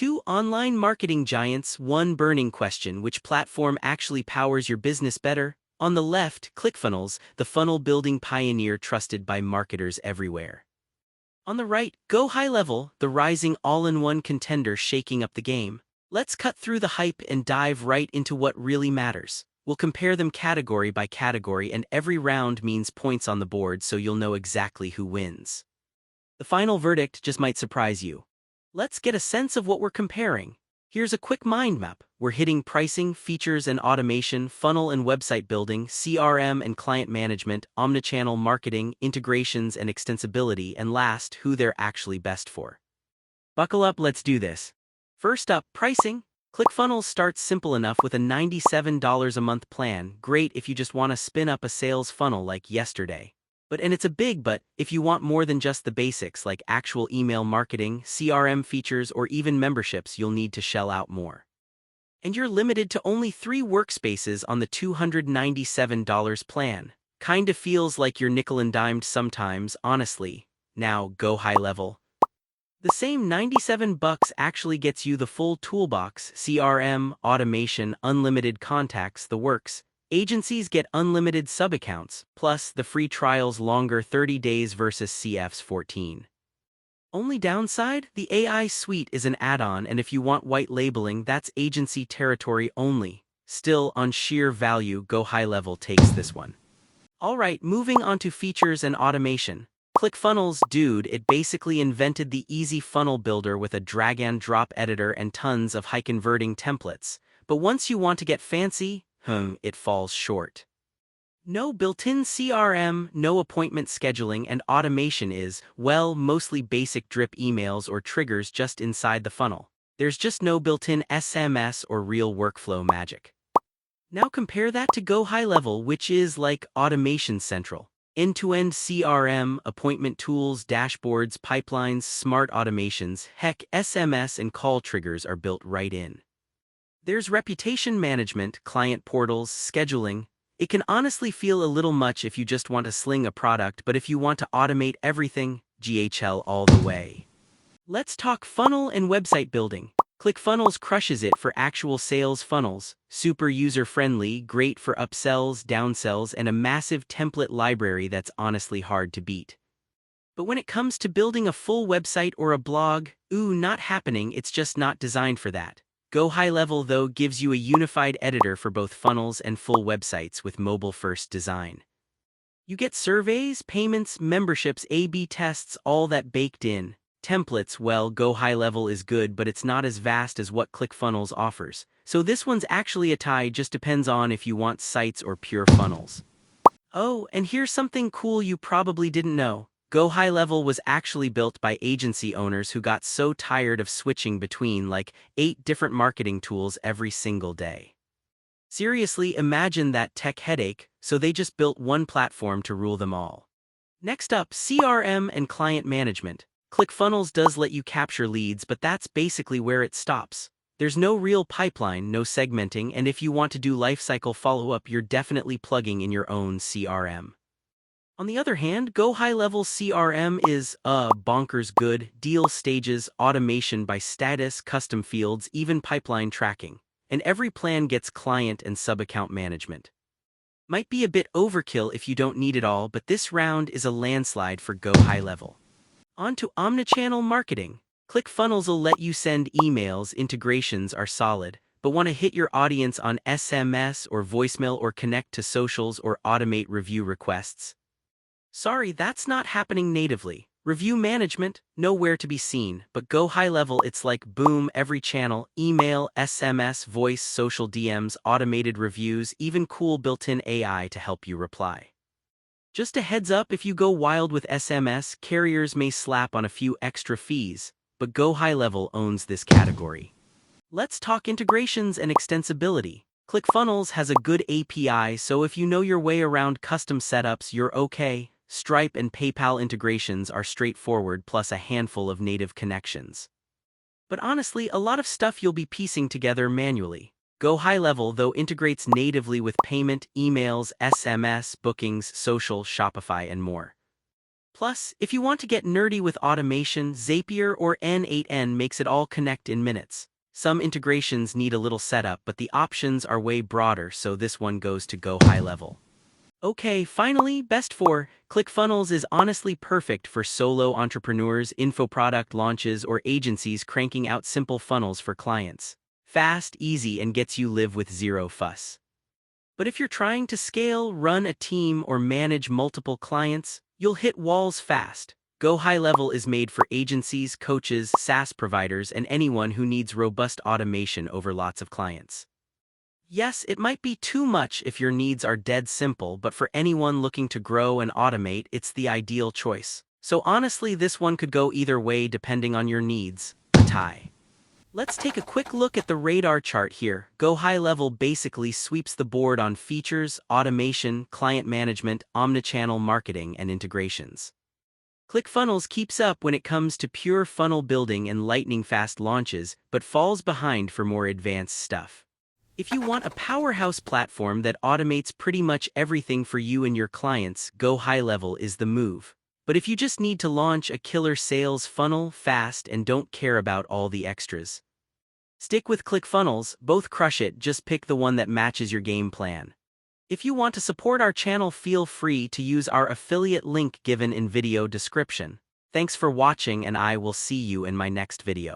Two online marketing giants, one burning question: which platform actually powers your business better? On the left, ClickFunnels, the funnel building pioneer trusted by marketers everywhere. On the right, GoHighLevel, the rising all-in-one contender shaking up the game. Let's cut through the hype and dive right into what really matters. We'll compare them category by category, and every round means points on the board so you'll know exactly who wins. The final verdict just might surprise you. Let's get a sense of what we're comparing. Here's a quick mind map. We're hitting pricing, features and automation, funnel and website building, CRM and client management, omnichannel marketing, integrations and extensibility, and last, who they're actually best for. Buckle up, let's do this. First up, pricing. ClickFunnels starts simple enough with a $97 a month plan, great if you just want to spin up a sales funnel like yesterday. And it's a big but, if you want more than just the basics like actual email marketing, CRM features, or even memberships, you'll need to shell out more. And you're limited to only 3 workspaces on the $297 plan. Kinda feels like you're nickel and dimed sometimes, honestly. Now, GoHighLevel. The same $97 actually gets you the full toolbox: CRM, automation, unlimited contacts, the works. Agencies get unlimited sub-accounts, plus the free trials longer 30 days versus CF's 14. Only downside? The AI suite is an add-on, and if you want white labeling, that's agency territory only. Still, on sheer value, GoHighLevel takes this one. Alright, moving on to features and automation. ClickFunnels, dude, it basically invented the easy funnel builder with a drag-and-drop editor and tons of high-converting templates. But once you want to get fancy, it falls short. No built-in CRM, no appointment scheduling, and automation is, well, mostly basic drip emails or triggers just inside the funnel. There's just no built-in SMS or real workflow magic. Now compare that to GoHighLevel, which is like Automation Central. End-to-end CRM, appointment tools, dashboards, pipelines, smart automations, heck, SMS and call triggers are built right in. There's reputation management, client portals, scheduling. It can honestly feel a little much if you just want to sling a product, but if you want to automate everything, GHL all the way. Let's talk funnel and website building. ClickFunnels crushes it for actual sales funnels, super user-friendly, great for upsells, downsells, and a massive template library that's honestly hard to beat. But when it comes to building a full website or a blog, not happening, it's just not designed for that. GoHighLevel, though, gives you a unified editor for both funnels and full websites with mobile-first design. You get surveys, payments, memberships, A/B tests, all that baked in. Templates, well, GoHighLevel is good, but it's not as vast as what ClickFunnels offers. So this one's actually a tie, just depends on if you want sites or pure funnels. Oh, and here's something cool you probably didn't know. GoHighLevel was actually built by agency owners who got so tired of switching between like 8 different marketing tools every single day. Seriously, imagine that tech headache, so they just built one platform to rule them all. Next up, CRM and client management. ClickFunnels does let you capture leads, but that's basically where it stops. There's no real pipeline, no segmenting, and if you want to do lifecycle follow-up, you're definitely plugging in your own CRM. On the other hand, GoHighLevel CRM is, bonkers good, deal stages, automation by status, custom fields, even pipeline tracking. And every plan gets client and sub-account management. Might be a bit overkill if you don't need it all, but this round is a landslide for GoHighLevel. On to omnichannel marketing. ClickFunnels will let you send emails, integrations are solid, but want to hit your audience on SMS or voicemail or connect to socials or automate review requests? Sorry, that's not happening natively. Review management, nowhere to be seen, but GoHighLevel, it's like boom, every channel: email, SMS, voice, social DMs, automated reviews, even cool built-in AI to help you reply. Just a heads up, if you go wild with SMS, carriers may slap on a few extra fees, but GoHighLevel owns this category. Let's talk integrations and extensibility. ClickFunnels has a good API, so if you know your way around custom setups, you're okay. Stripe and PayPal integrations are straightforward, plus a handful of native connections. But honestly, a lot of stuff you'll be piecing together manually. GoHighLevel, though, integrates natively with payment, emails, SMS, bookings, social, Shopify, and more. Plus, if you want to get nerdy with automation, Zapier or N8N makes it all connect in minutes. Some integrations need a little setup, but the options are way broader, so this one goes to GoHighLevel. Okay, finally, best for ClickFunnels is honestly perfect for solo entrepreneurs, infoproduct launches, or agencies cranking out simple funnels for clients. Fast, easy, and gets you live with zero fuss. But if you're trying to scale, run a team, or manage multiple clients, you'll hit walls fast. GoHighLevel is made for agencies, coaches, SaaS providers, and anyone who needs robust automation over lots of clients. Yes, it might be too much if your needs are dead simple, but for anyone looking to grow and automate, it's the ideal choice. So honestly, this one could go either way depending on your needs. A tie. Let's take a quick look at the radar chart here. GoHighLevel basically sweeps the board on features, automation, client management, omnichannel marketing, and integrations. ClickFunnels keeps up when it comes to pure funnel building and lightning-fast launches, but falls behind for more advanced stuff. If you want a powerhouse platform that automates pretty much everything for you and your clients, GoHighLevel is the move. But if you just need to launch a killer sales funnel fast and don't care about all the extras, stick with ClickFunnels. Both crush it, just pick the one that matches your game plan. If you want to support our channel, feel free to use our affiliate link given in video description. Thanks for watching, and I will see you in my next video.